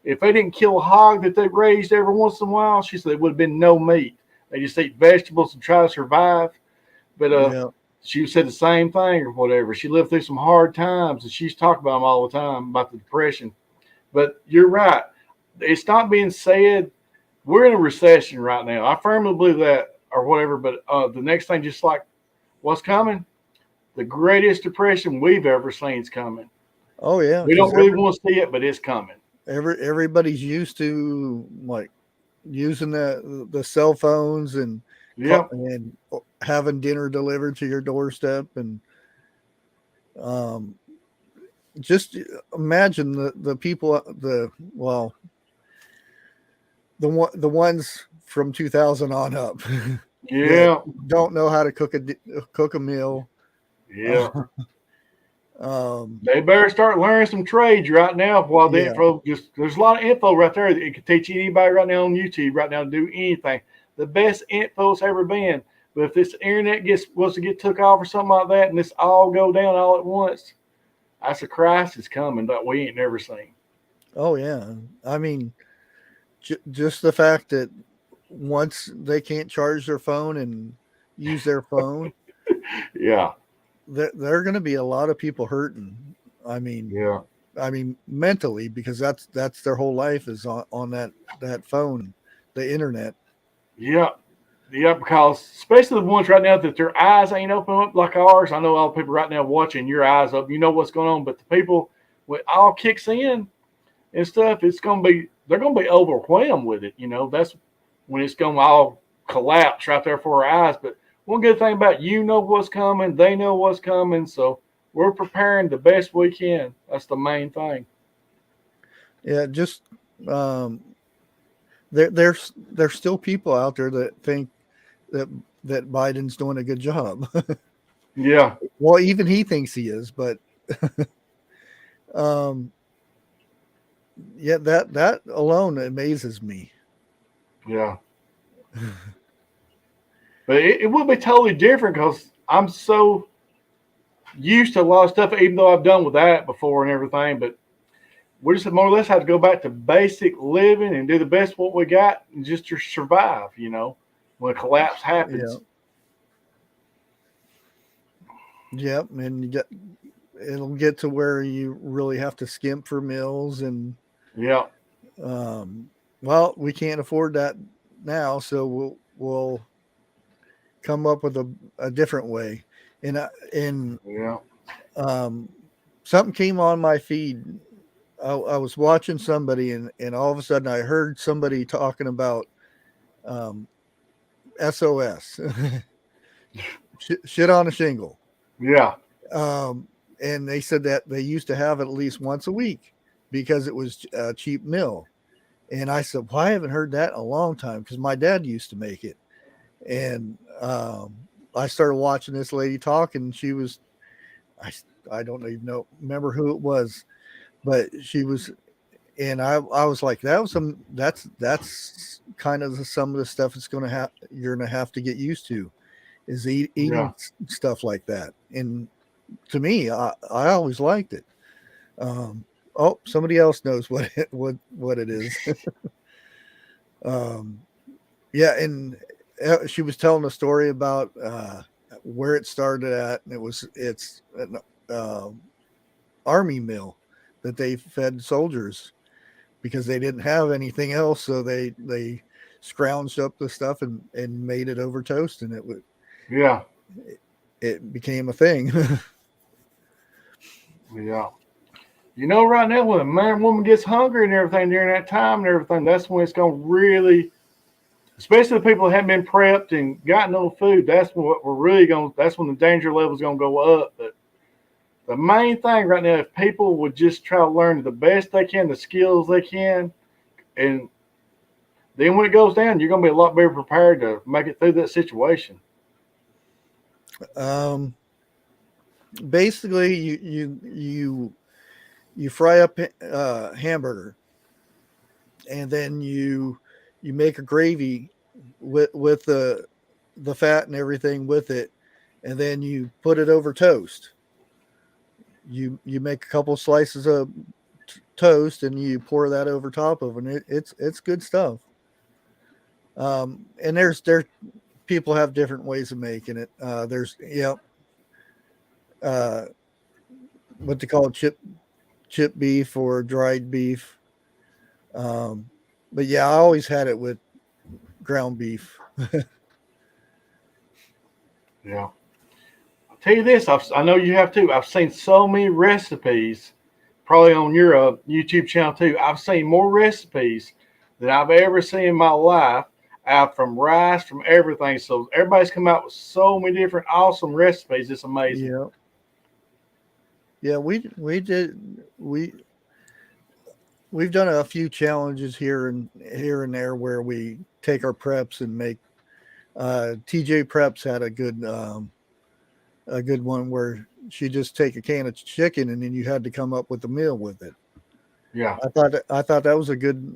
if they didn't kill a hog that they raised every once in a while, she said there would have been no meat. They just eat vegetables and try to survive. But Yeah. she said the same thing or whatever. She lived through some hard times, and she's talked about them all the time about the depression. But you're right. It's not being said. We're in a recession right now. I firmly believe that or whatever. But the next thing, just like what's coming, the greatest depression we've ever seen is coming. Oh yeah, We because don't really want to see it, but it's coming. everybody's used to like using the cell phones and Yeah. and having dinner delivered to your doorstep, and um, just imagine the people, the ones from 2000 on up that Yeah. don't know how to cook a meal. Yeah. um, They better start learning some trades right now while the yeah. info just there's a lot of info right there that it could teach anybody right now on YouTube right now to do anything. The best info's ever been. But if this internet was to get took off or something like that and this all go down all at once, that's a crisis coming that we ain't never seen. Oh yeah. I mean, just the fact that once they can't charge their phone and use their phone, Yeah. there are going to be a lot of people hurting. I mean, Yeah. mentally, because that's their whole life is on that phone, the internet. Yeah. Yeah, because especially the ones right now that their eyes ain't open up like ours. I know all the people right now watching your eyes up, you know what's going on. But the people when all kicks in and stuff, they're gonna be overwhelmed with it. That's when it's gonna all collapse right there for our eyes. But one good thing about know what's coming, they know what's coming, so we're preparing the best we can. That's the main thing. Yeah, just um, there's still people out there that think that Biden's doing a good job. Yeah, Well, even he thinks he is, but um, yeah, that alone amazes me. yeah. But it will be totally different because I'm so used to a lot of stuff, even though I've done with that before and everything. But we just more or less have to go back to basic living and do the best what we got and just to survive, when a collapse Yeah, happens. yep, and it'll get to where you really have to skimp for meals, and Yeah, um, well, we can't afford that now, so we'll come up with a different way. And yeah, um, something came on my feed. I was watching somebody, and all of a sudden I heard somebody talking about um, SOS, shit on a shingle. yeah, Um, and they said that they used to have it at least once a week because it was a cheap meal. And I said, well, I haven't heard that in a long time because my dad used to make it. And I started watching this lady talk, and she was, I, I don't even remember who it was, but she was, and I was like, that's kind of some of the stuff you're going to have to get used to is yeah, eating stuff like that. And to me, I always liked it. Oh, somebody else knows what it is. um, yeah, and she was telling a story about where it started at, and it's an army meal that they fed soldiers because they didn't have anything else, so they scrounged up the stuff and made it over toast, and it became a thing. Yeah. You know, right now when a man and woman gets hungry and everything during that time and everything, that's when it's going to really, especially the people that haven't been prepped and got no food, that's what we're really going to, that's when the danger level is going to go up. But the main thing right now, if people would just try to learn the best they can, the skills they can, and then when it goes down, you're going to be a lot better prepared to make it through that situation. Basically, you fry up hamburger, and then you make a gravy with the fat and everything with it, and then you put it over toast. You make a couple slices of toast and you pour that over top of it. It's good stuff. And there's people have different ways of making it. There's what they call chip beef or dried beef. But yeah, I always had it with ground beef. Yeah. I'll tell you this, I know you have too. I've seen so many recipes, probably on your YouTube channel too. I've seen more recipes than I've ever seen in my life, out from rice, from everything. So everybody's come out with so many different awesome recipes. It's amazing. Yeah. Yeah, we've done a few challenges here and there where we take our preps and make. TJ Preps had a good one where she just take a can of chicken and then you had to come up with a meal with it. Yeah, I thought that was a good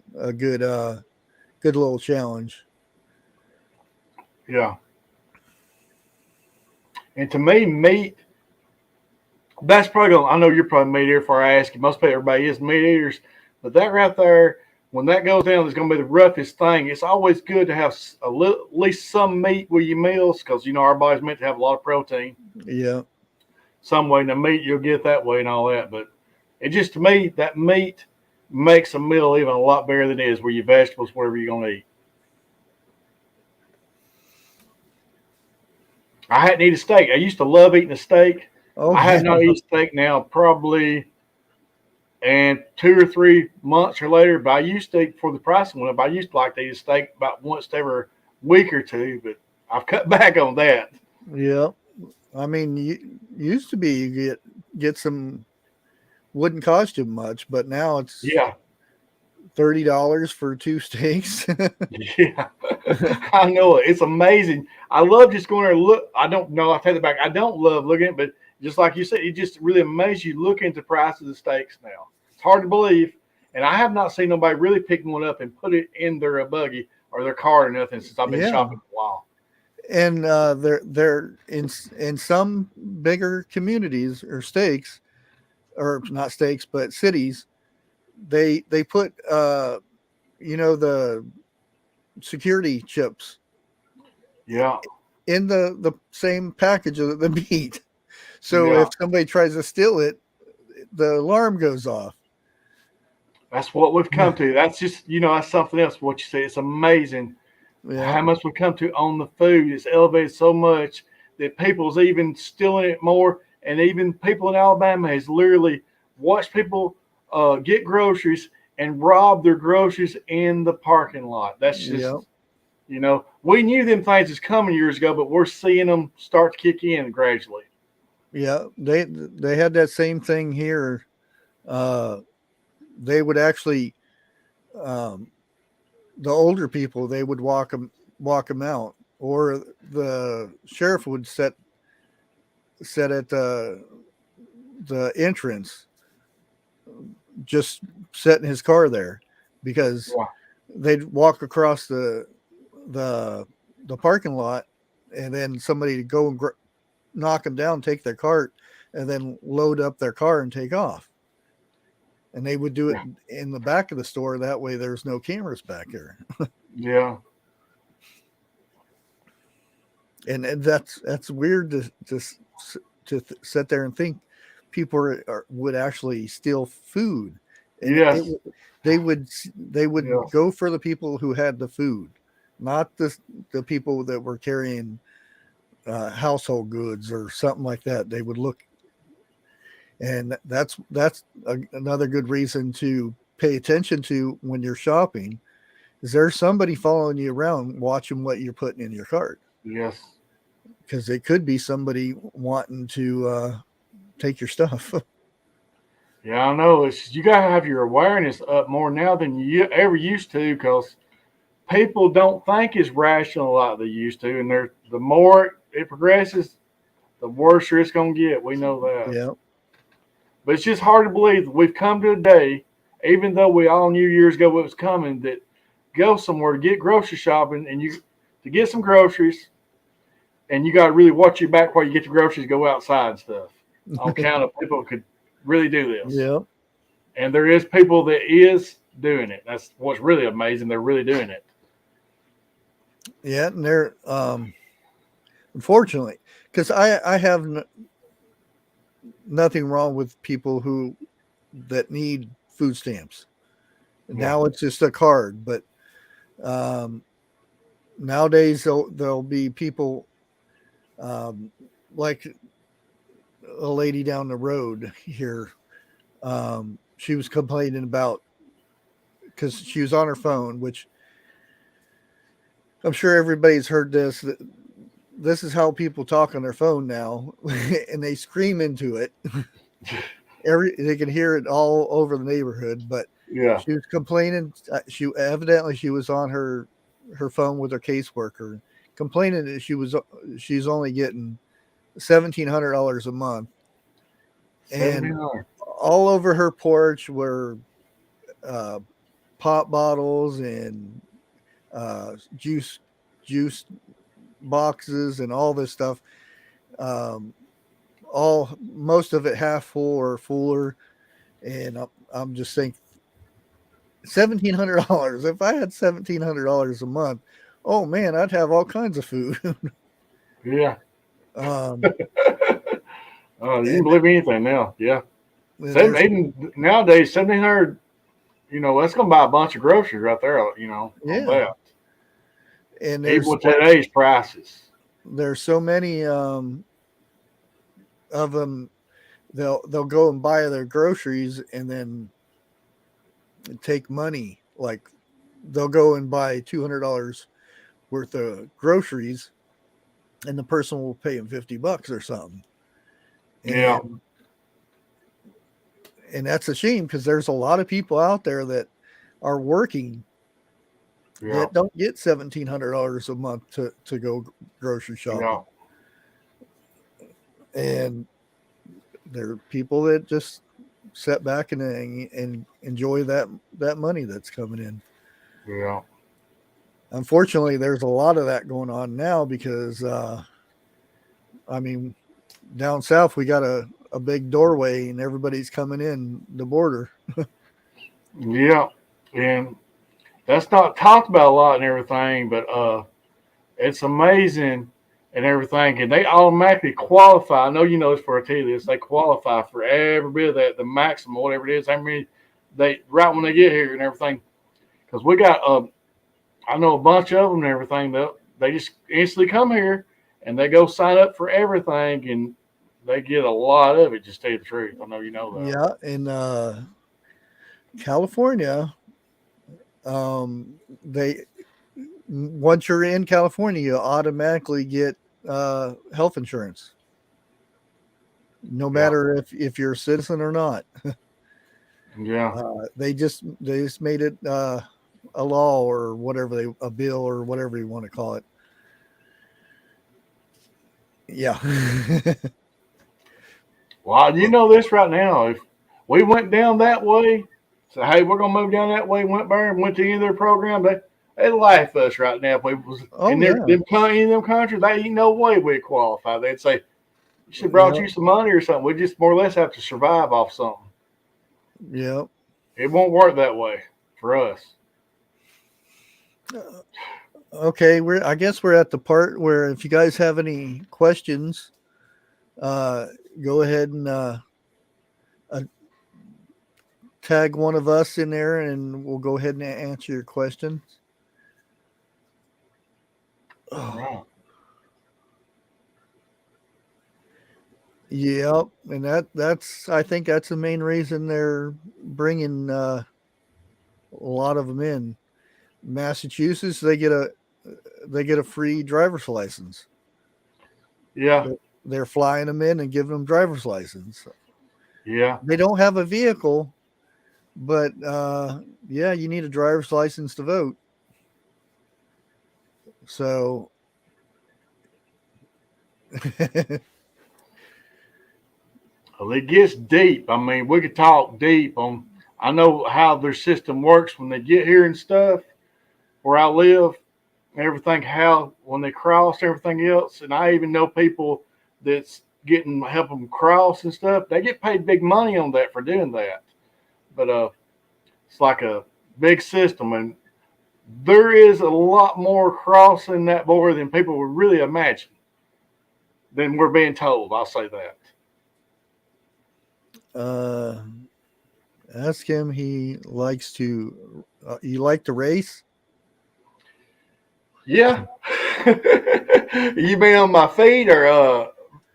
little challenge. Yeah. And to me, meat, that's probably going to, I know you're probably meat eater before I ask you. Most people, everybody is meat eaters. But that right there, when that goes down, it's going to be the roughest thing. It's always good to have at least some meat with your meals because, you know, our body's meant to have a lot of protein. Yeah. Some way. Now, meat, you'll get that way and all that. But it just, to me, that meat makes a meal even a lot better than it is with your vegetables, whatever you're going to eat. I hadn't eaten a steak. I used to love eating a steak. Oh, I have not eaten steak now probably and 2 or 3 months or later, but I used to eat before the price went up. I used to like to eat a steak about once every week or two, but I've cut back on that. Yeah. I mean, used to be you get some, wouldn't cost you much, but now it's $30 for 2 steaks. Yeah, I know it. It's amazing. I love just going there and look. I don't know. I take it back. I don't love looking at it, but just like you said, it just really amazes you looking at the price of the steaks now. It's hard to believe. And I have not seen nobody really pick one up and put it in their buggy or their car or nothing since I've been shopping for a while. And they're in some bigger communities or stakes, or not stakes, but cities, they put the security chips in the same package of the meat. So if somebody tries to steal it, the alarm goes off. That's what we've come to. That's just, that's something else. What you say, it's amazing how much we've come to on the food. It's elevated so much that people's even stealing it more. And even people in Alabama has literally watched people get groceries and rob their groceries in the parking lot. That's just, we knew them things was coming years ago, but we're seeing them start to kick in gradually. Yeah, they had that same thing here. They would actually, the older people, they would walk them out, or the sheriff would set at the entrance, just set in his car there, because they'd walk across the parking lot, and then somebody would go and knock them down, take their cart, and then load up their car and take off. And they would do it in the back of the store. That way there's no cameras back there. Yeah. And that's weird to sit there and think people would actually steal food. And yes. They would go for the people who had the food. not the people that were carrying household goods or something like that. They would look, and that's another good reason to pay attention to when you're shopping. Is there somebody following you around watching what you're putting in your cart? Yes. Because it could be somebody wanting to take your stuff. Yeah, I know. It's you got to have your awareness up more now than you ever used to, because people don't think as rational like they used to, and the more it progresses, the worse it's going to get. We know that. Yeah. But it's just hard to believe that we've come to a day, even though we all knew years ago what was coming, that go somewhere to get grocery shopping and you to get some groceries, and you got to really watch your back while you get the groceries, go outside and stuff. On account of people could really do this. Yeah. And there is people that is doing it. That's what's really amazing. They're really doing it. Yeah, and they're unfortunately, because I have nothing wrong with people that need food stamps. Now it's just a card, but nowadays there'll be people like a lady down the road here. She was complaining about, because she was on her phone, which I'm sure everybody's heard this. This is how people talk on their phone now, and they scream into it. They can hear it all over the neighborhood. But Yeah. she was complaining. She was on her phone with her caseworker, complaining that she's only getting $1,700 a month, and all over her porch were pop bottles and juice boxes and all this stuff. Most of it half full or fuller, and I'm just thinking, $1,700. If I had $1,700 a month, oh man, I'd have all kinds of food. Yeah. You can believe anything now. Yeah. Nowadays, 1,700. That's going to buy a bunch of groceries right there. On that. And even with today's prices, there's so many of them. They'll go and buy their groceries and then take money. Like they'll go and buy $200 worth of groceries, and the person will pay them $50 or something. And that's a shame, because there's a lot of people out there that are working that don't get $1,700 a month to go grocery shopping. And there are people that just sit back and enjoy that money that's coming in. Yeah. Unfortunately, there's a lot of that going on now, because down south we got a big doorway and everybody's coming in the border. Yeah. And that's not talked about a lot and everything, but it's amazing and everything. And they automatically qualify. I know you know this for a this. They qualify for every bit of that, the maximum, whatever it is. How many right when they get here and everything. Because we got I know a bunch of them and everything. They just instantly come here and they go sign up for everything, and they get a lot of it, just to tell you the truth. I know you know that. Yeah, in California, once you're in California, you automatically get health insurance, no matter if you're a citizen or not. Yeah. They just made it a law or whatever, a bill or whatever you want to call it. Yeah. Well, you know this right now. If we went down that way, say, hey, we're gonna move down that way, went to any of their program, they'd laugh at us right now if we was in them countries. They ain't no way we'd qualify. They'd say, you should have brought you some money or something. We just more or less have to survive off something. Yeah. It won't work that way for us. Okay, I guess we're at the part where if you guys have any questions, go ahead and tag one of us in there, and we'll go ahead and answer your questions. Right. Yep, and that's I think that's the main reason they're bringing a lot of them in. Massachusetts, they get a free driver's license. Yeah. They're flying them in and giving them driver's license. Yeah. They don't have a vehicle, but yeah, you need a driver's license to vote. So Well, it gets deep. I mean, we could talk deep on. I know how their system works when they get here and stuff. Where I live, everything how when they cross everything else, and I even know people that's getting help them cross and stuff. They get paid big money on that for doing that. But it's like a big system, and there is a lot more crossing that border than people would really imagine. Than we're being told. I'll say that. ask him. He likes to. You like to race? Yeah. You mean on my feet or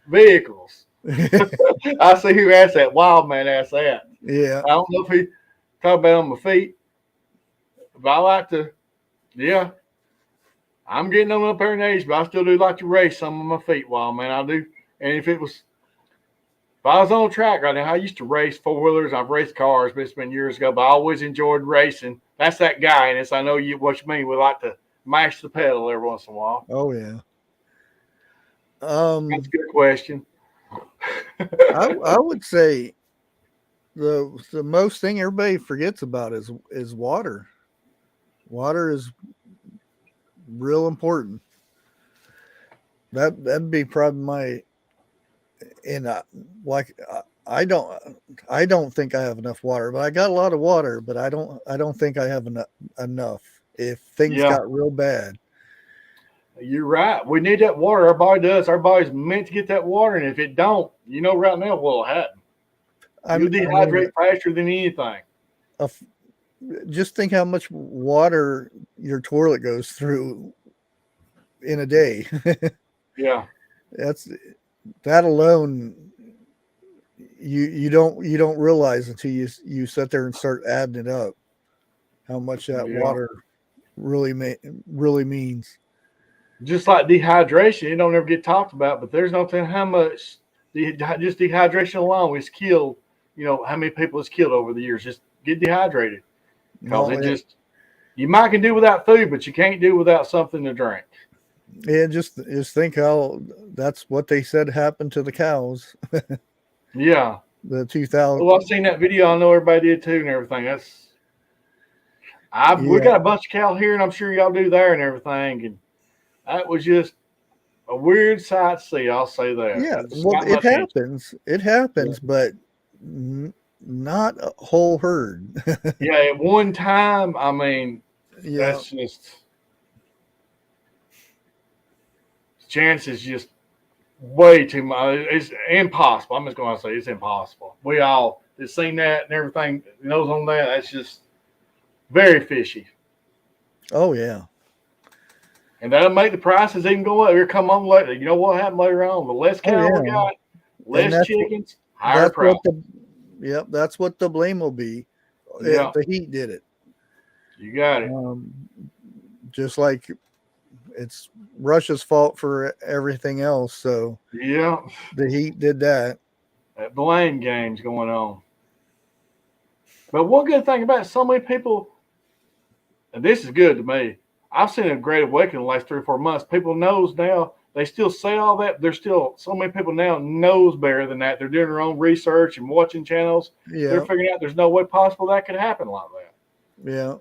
vehicles? I see who asked that. Wild man asked that. Yeah. I don't know if he talked about on my feet, but I like to. Yeah, I'm getting on up there in age, but I still do like to race some on my feet. Wild man, I do. And if I was on a track right now, I used to race four wheelers. I've raced cars, but it's been years ago. But I always enjoyed racing. That's that guy, and I know what you mean. We like to mash the pedal every once in a while. Oh yeah. That's a good question. I would say the most thing everybody forgets about is water. Water is real important. That'd be probably my and I don't think I have enough water, but I got a lot of water, but I don't think I have enough if things got real bad. You're right. We need that water. Our body does. Our body's meant to get that water, and if it don't, right now what'll happen. You'll dehydrate faster than anything. Just think how much water your toilet goes through in a day. Yeah. That alone you don't realize until you sit there and start adding it up how much that water really means. Just like dehydration, it don't ever get talked about, but there's no telling how much just dehydration alone is killed. How many people it's killed over the years. Just get dehydrated because you might can do without food, but you can't do without something to drink. Yeah, just think how that's what they said happened to the cows. Yeah, the 2000. Well, I've seen that video. I know everybody did too, and everything. We got a bunch of cattle here, and I'm sure y'all do there and everything. And that was just a weird sight to see. I'll say that. Yeah, well, it happens. It happens, but not a whole herd. Yeah, at one time, I mean, that's just chances just way too much. It's impossible. I'm just going to say it's impossible. We all have seen that and everything knows on that. That's just very fishy. Oh yeah. And that'll make the prices even go up. Here come on later. You know what happened later on? The less cattle we got, less chickens, higher price. That's what the blame will be. Yeah. The heat did it. You got it. Just like it's Russia's fault for everything else. So yeah, the heat did that. That blame game's going on. But one good thing about it, so many people, and this is good to me. I've seen a great awakening in the last 3 or 4 months. People knows now, they still say all that. There's still so many people now knows better than that. They're doing their own research and watching channels. Yeah. They're figuring out there's no way possible that could happen like that. Yeah.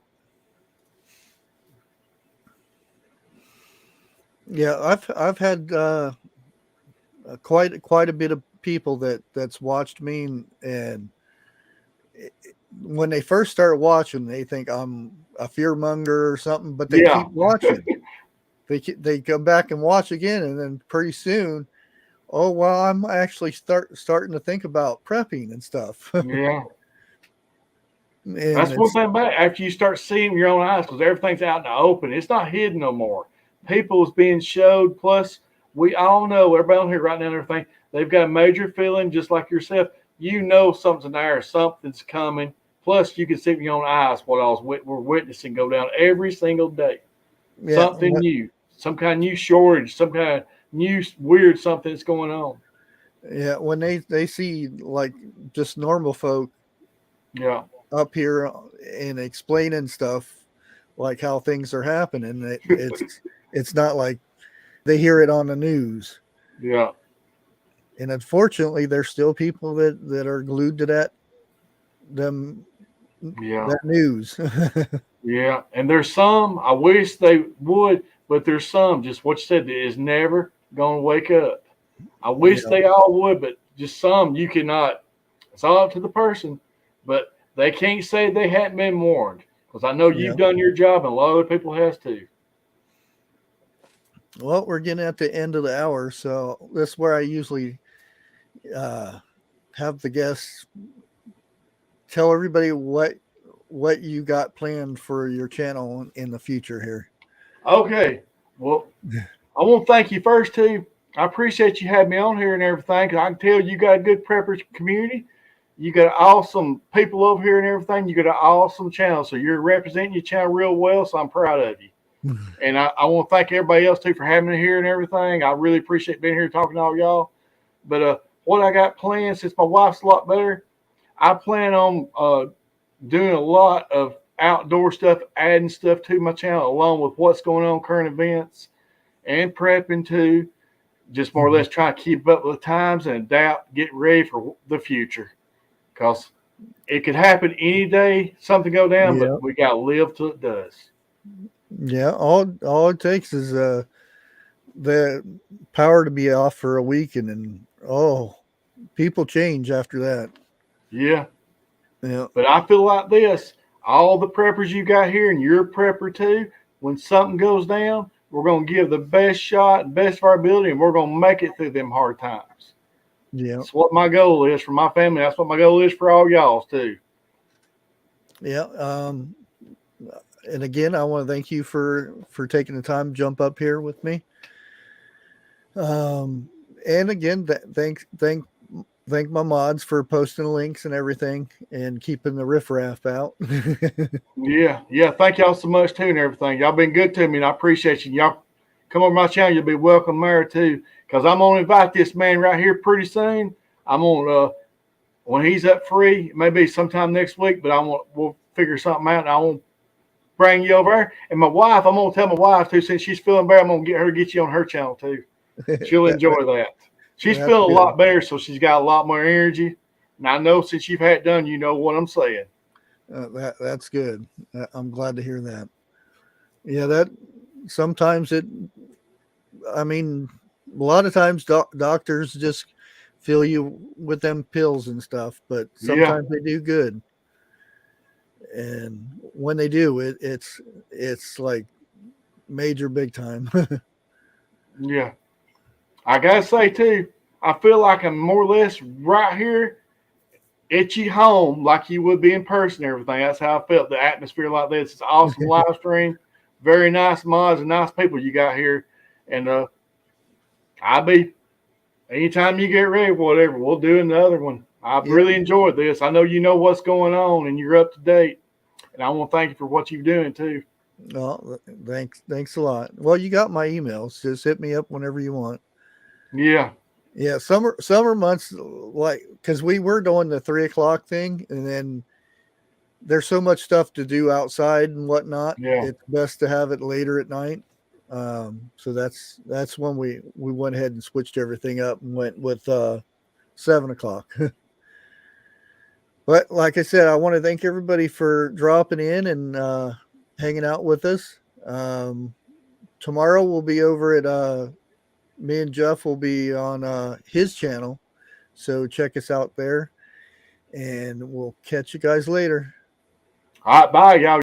Yeah, I've had quite a bit of people that's watched me, and when they first start watching, they think I'm a fearmonger or something, but they keep watching. They come back and watch again, and then pretty soon, oh well, I'm actually starting to think about prepping and stuff. Yeah. And that's one thing about it. After you start seeing your own eyes, because everything's out in the open, it's not hidden no more. people is being showed. Plus, we all know, everybody on here right now and everything, they've got a major feeling just like yourself. You know something's there, something's coming. Plus, you can see with your own eyes what we're witnessing go down every single day. Yeah. Something new, some kind of new shortage, some kind of new weird something that's going on. Yeah, when they see like just normal folk Yeah. up here and explaining stuff like how things are happening, it's not like they hear it on the news. Yeah. And unfortunately, there's still people that are glued to that Yeah. that news. Yeah. And there's some, I wish they would, but there's some, just what you said, that is never going to wake up. I wish Yeah. they all would, but just some you cannot. It's all up to the person, but they can't say they hadn't been warned, because I know you've done your job and a lot of other people has too. Well, we're getting at the end of the hour, so this is where I usually have the guests tell everybody what you got planned for your channel in the future here. Okay. Well, I want to thank you first too. I appreciate you having me on here and everything, because I can tell you got a good prepper community. You got awesome people over here and everything. You got an awesome channel. So you're representing your channel real well. So I'm proud of you. And I want to thank everybody else too for having me here and everything. I really appreciate being here talking to all y'all. But what I got planned, since my wife's a lot better, I plan on doing a lot of outdoor stuff, adding stuff to my channel, along with what's going on, current events, and prepping too. Just more or less trying to keep up with the times and adapt, get ready for the future. Because it could happen any day, something go down, but we got to live till it does. Yeah, all it takes is the power to be off for a week, and then people change after that. Yeah. Yeah. But I feel like this, all the preppers you got here, and you're a prepper too, when something goes down, we're going to give the best shot, best of our ability, and we're going to make it through them hard times. Yeah. That's what my goal is for my family. That's what my goal is for all y'all too. Yeah. And again, I want to thank you for taking the time to jump up here with me. And again, thank my mods for posting links and everything and keeping the riffraff out. Yeah. Thank y'all so much too and everything. Y'all been good to me, and I appreciate you. Y'all come over my channel. You'll be welcome there too, because I'm gonna invite this man right here pretty soon. I'm gonna when he's up free, maybe sometime next week. But we'll figure something out, and I won't bring you over. And my wife, I'm gonna tell my wife too, since she's feeling better, I'm gonna get you on her channel too. She'll enjoy that. She's feeling a lot better, so she's got a lot more energy. And I know since you've had it done, you know what I'm saying. That's good. I'm glad to hear that. Yeah, that sometimes a lot of times doctors just fill you with them pills and stuff, but sometimes they do good. And when they do, it's like major big time. Yeah. I gotta say too, I feel like I'm more or less right here at you home, like you would be in person and everything. That's how I felt. The atmosphere like this. It's an awesome live stream. Very nice mods and nice people you got here. And I'll be anytime you get ready, whatever, we'll do another one. I've really enjoyed this. I know you know what's going on and you're up to date. And I want to thank you for what you're doing too. Oh, thanks a lot. Well, you got my emails. Just hit me up whenever you want. Yeah. Yeah. Summer months, like, because we were doing the 3 o'clock thing, and then there's so much stuff to do outside and whatnot. Yeah. It's best to have it later at night. So that's when we went ahead and switched everything up and went with 7 o'clock. But like I said, I want to thank everybody for dropping in and hanging out with us. Tomorrow we'll be over at me and Jeff will be on his channel, so check us out there, and we'll catch you guys later. All right, bye, y'all.